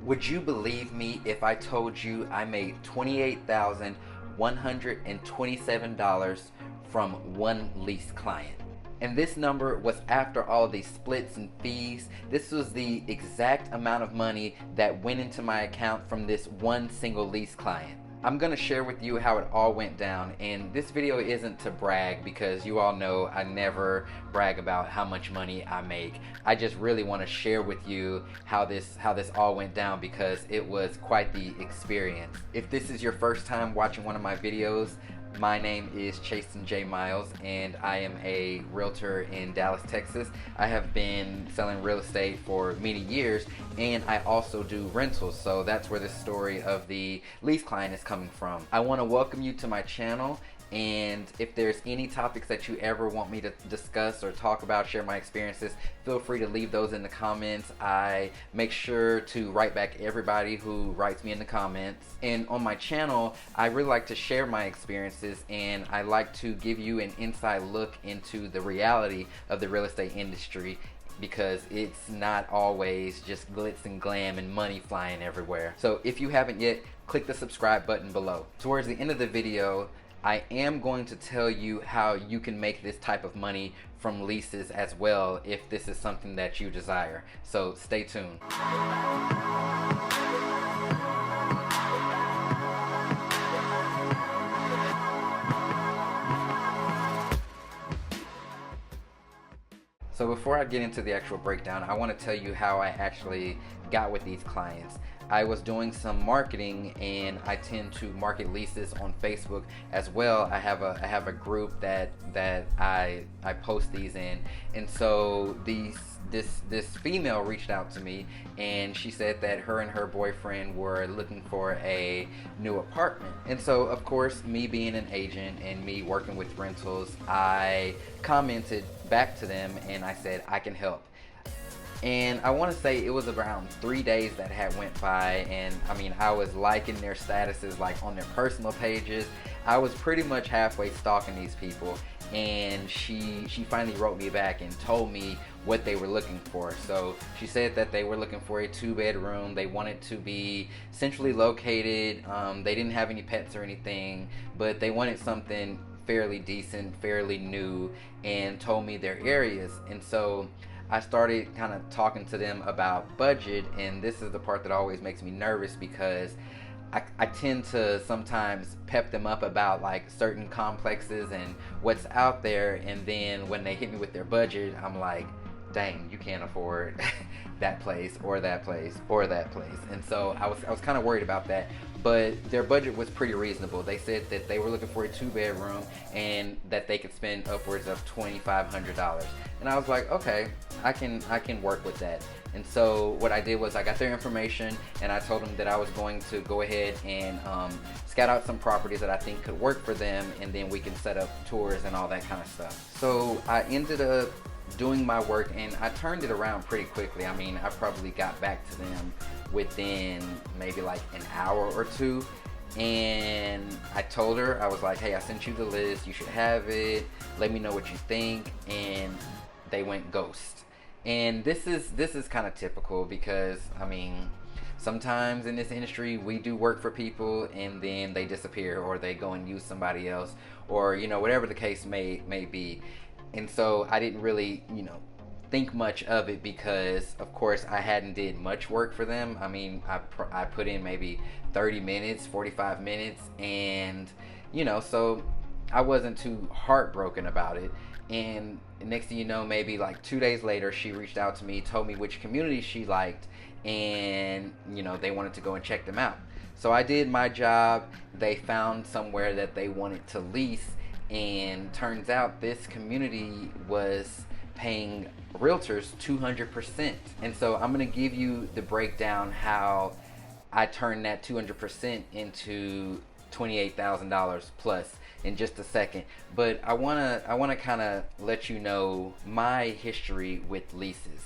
Would you believe me if I told you I made $28,127 from one lease client? And this number was after all these splits and fees. This was the exact amount of money that went into my account from this one single lease client. I'm gonna share with you how it all went down, and this video isn't to brag because you all know I never brag about how much money I make. I just really want to share with you how this all went down because it was quite the experience. If this is your first time watching one of my videos, my name is Chasten J. Miles, and I am a realtor in Dallas, Texas. I have been selling real estate for many years, and I also do rentals, so that's where the story of the lease client is coming from. I want to welcome you to my channel, and if there's any topics that you ever want me to discuss or talk about, share my experiences, feel free to leave those in the comments. I make sure to write back everybody who writes me in the comments. And on my channel, I really like to share my experiences, and I like to give you an inside look into the reality of the real estate industry, because it's not always just glitz and glam and money flying everywhere. So if you haven't yet, click the subscribe button below. Towards the end of the video, I am going to tell you how you can make this type of money from leases as well if this is something that you desire. So stay tuned. So before I get into the actual breakdown, I want to tell you how I actually got with these clients. I was doing some marketing, and I tend to market leases on Facebook as well. I have a group that I post these in, and so this female reached out to me, and she said that her and her boyfriend were looking for a new apartment. And so of course, me being an agent and me working with rentals, I commented back to them and I said I can help. And I want to say it was around 3 days that had went by, and I mean, I was liking their statuses like on their personal pages. I was pretty much halfway stalking these people, and she finally wrote me back and told me what they were looking for. So she said that they were looking for a 2-bedroom. They wanted to be centrally located. They didn't have any pets or anything, but they wanted something fairly decent, fairly new, and told me their areas. And so I started kind of talking to them about budget, and this is the part that always makes me nervous because I tend to sometimes pep them up about like certain complexes and what's out there, and then when they hit me with their budget, I'm like, dang, you can't afford that place or that place or that place. And so I was kind of worried about that, but their budget was pretty reasonable. They said that they were looking for a 2-bedroom and that they could spend upwards of $2,500. And I was like, okay, I can work with that. And so what I did was I got their information, and I told them that I was going to go ahead and scout out some properties that I think could work for them, and then we can set up tours and all that kind of stuff. So I ended up doing my work, and I turned it around pretty quickly. I mean, I probably got back to them within maybe like an hour or two, and I told her, I was like, hey, I sent you the list, you should have it, let me know what you think. And they went ghost. And this is kind of typical because, I mean, sometimes in this industry we do work for people and then they disappear, or they go and use somebody else, or you know, whatever the case may be. And so I didn't really, you know, think much of it because of course I hadn't did much work for them. I mean, I put in maybe 30 minutes, 45 minutes, and you know, so I wasn't too heartbroken about it. And next thing you know, maybe like 2 days later, she reached out to me, told me which community she liked, and you know, they wanted to go and check them out. So I did my job. They found somewhere that they wanted to lease, and turns out this community was paying realtors 200%. And so I'm going to give you the breakdown how I turned that 200% into $28,000 plus in just a second. But I wanna kind of let you know my history with leases.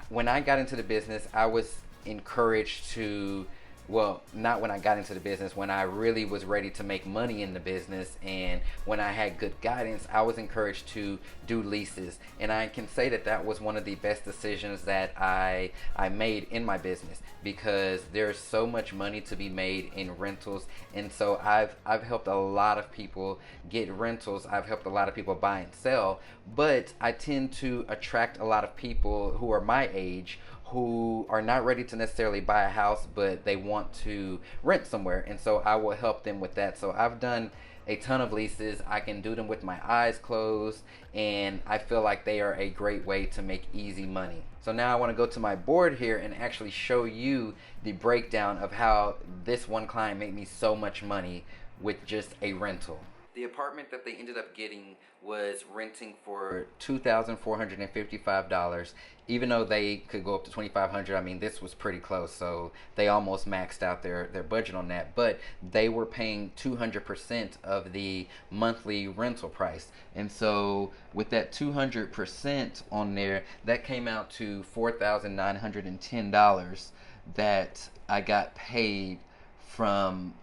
When I got into the business, I was encouraged to Well, not when I got into the business. When I really was ready to make money in the business and when I had good guidance, I was encouraged to do leases. And I can say that that was one of the best decisions that I made in my business, because there's so much money to be made in rentals. And so I've helped a lot of people get rentals. I've helped a lot of people buy and sell, but I tend to attract a lot of people who are my age, who are not ready to necessarily buy a house, but they want to rent somewhere. And so I will help them with that. So I've done a ton of leases. I can do them with my eyes closed, and I feel like they are a great way to make easy money. So now I want to go to my board here and actually show you the breakdown of how this one client made me so much money with just a rental. The apartment that they ended up getting was renting for $2,455. Even though they could go up to $2,500, I mean, this was pretty close, so they almost maxed out their budget on that. But they were paying 200% of the monthly rental price, and so with that 200% on there, that came out to $4,910 that I got paid from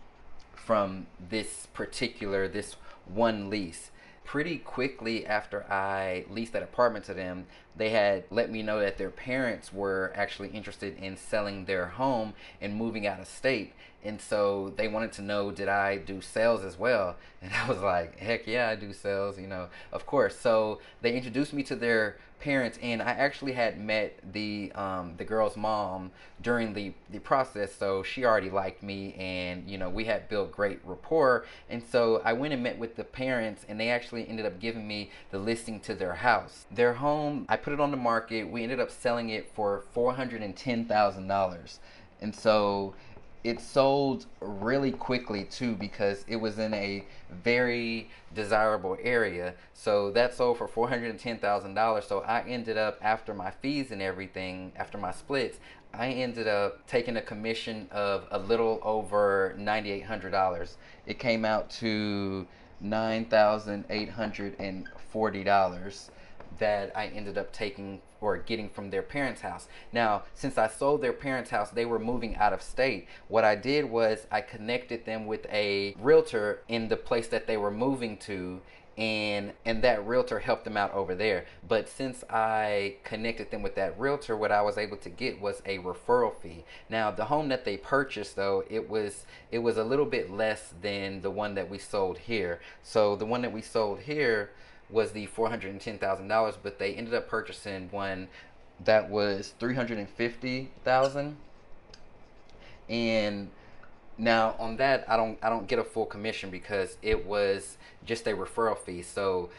this one lease. Pretty quickly after I leased that apartment to them, they had let me know that their parents were actually interested in selling their home and moving out of state. And so they wanted to know, did I do sales as well? And I was like, heck yeah, I do sales, of course. So they introduced me to their parents, and I actually had met the girl's mom during the process, so she already liked me, and we had built great rapport. And so I went and met with the parents, and they actually ended up giving me the listing to their house. Their home, I put it on the market. We ended up selling it for $410,000. And so it sold really quickly too, because it was in a very desirable area. So that sold for $410,000. So I ended up, after my fees and everything, after my splits, I ended up taking a commission of a little over $9,800. It came out to $9,840 that I ended up taking or getting from their parents' house. Now, since I sold their parents' house, they were moving out of state. What I did was I connected them with a realtor in the place that they were moving to, and that realtor helped them out over there. But since I connected them with that realtor, what I was able to get was a referral fee. Now, the home that they purchased, though, it was a little bit less than the one that we sold here. So the one that we sold here was the $410,000, but they ended up purchasing one that was $350,000. And now on that, I don't get a full commission because it was just a referral fee. So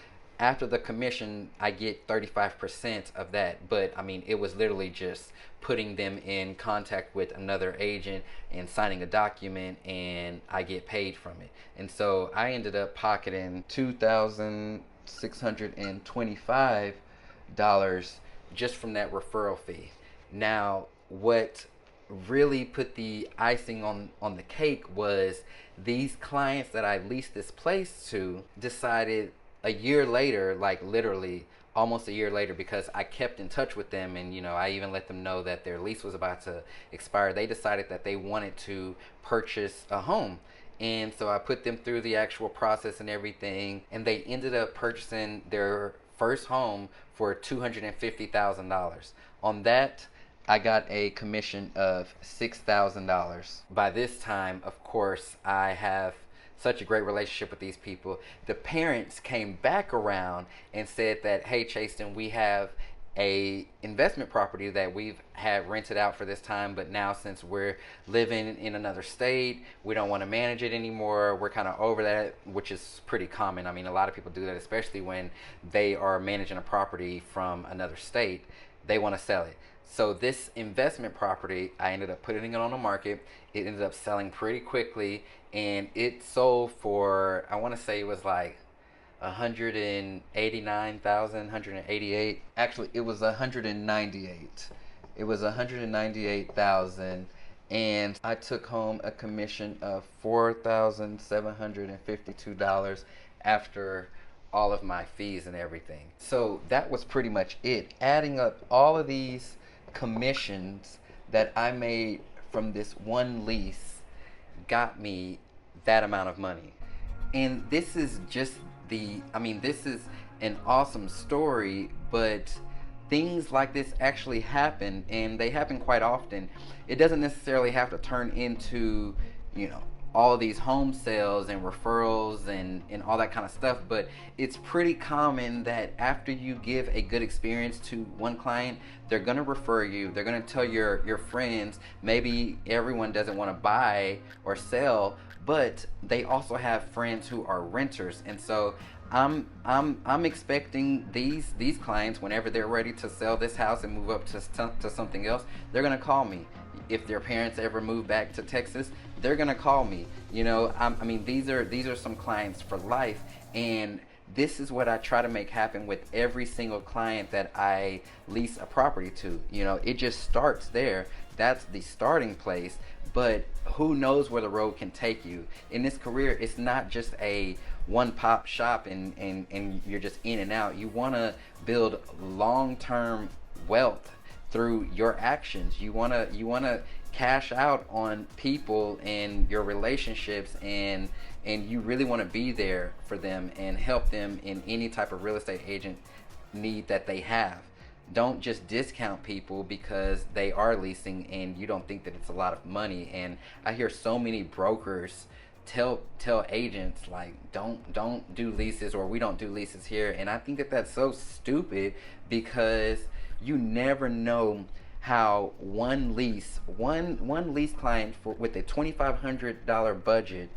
after the commission, I get 35% of that. But I mean, it was literally just putting them in contact with another agent and signing a document, and I get paid from it. And so I ended up pocketing $2,625 just from that referral fee. Now, what really put the icing on the cake was these clients that I leased this place to decided a year later, like literally almost a year later, because I kept in touch with them, and I even let them know that their lease was about to expire. They decided that they wanted to purchase a home. And so I put them through the actual process and everything, and they ended up purchasing their first home for $250,000. On that, I got a commission of $6,000. By this time, of course, I have such a great relationship with these people. The parents came back around and said that, hey, Chasten, we have a investment property that we've had rented out for this time, but now since we're living in another state, we don't want to manage it anymore. We're kind of over that, which is pretty common. I mean, a lot of people do that, especially when they are managing a property from another state. They want to sell it. So this investment property, I ended up putting it on the market. It ended up selling pretty quickly, and it sold for, I want to say it was like 189,000, 188. Actually, it was 198. It was 198,000, and I took home a commission of $4,752 after all of my fees and everything. So that was pretty much it. Adding up all of these commissions that I made from this one lease got me that amount of money. And this is just this is an awesome story, but things like this actually happen, and they happen quite often. It doesn't necessarily have to turn into, you know, all these home sales and referrals and all that kind of stuff, but it's pretty common that after you give a good experience to one client, they're going to refer you, they're going to tell your friends. Maybe everyone doesn't want to buy or sell, but they also have friends who are renters. And so I'm expecting these clients, whenever they're ready to sell this house and move up to something else, they're gonna call me. If their parents ever move back to Texas, they're gonna call me. You know, I mean, these are some clients for life, and this is what I try to make happen with every single client that I lease a property to. You know, it just starts there. That's the starting place, but who knows where the road can take you. In this career, it's not just a one pop shop and you're just in and out. You want to build long-term wealth through your actions. You want to cash out on people and your relationships, and you really want to be there for them and help them in any type of real estate agent need that they have. Don't just discount people because they are leasing and you don't think that it's a lot of money. And I hear so many brokers tell agents, like, don't do leases, or we don't do leases here. And I think that that's so stupid, because you never know how one lease client with a $2,500 budget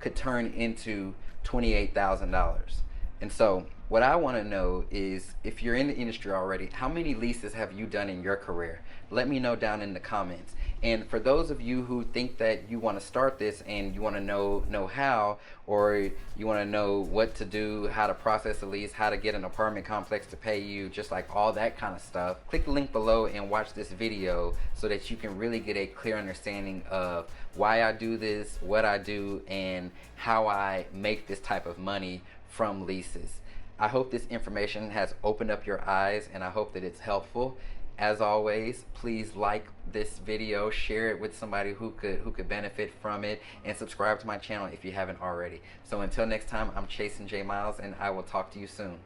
could turn into $28,000. And so what I want to know is, if you're in the industry already, how many leases have you done in your career? Let me know down in the comments. And for those of you who think that you want to start this and you want to know how, or you want to know what to do, how to process a lease, how to get an apartment complex to pay you, just like all that kind of stuff, click the link below and watch this video so that you can really get a clear understanding of why I do this, what I do, and how I make this type of money from leases. I hope this information has opened up your eyes, and I hope that it's helpful. As always, please like this video, share it with somebody who could benefit from it, and subscribe to my channel if you haven't already. So until next time, I'm Chasen J Miles, and I will talk to you soon.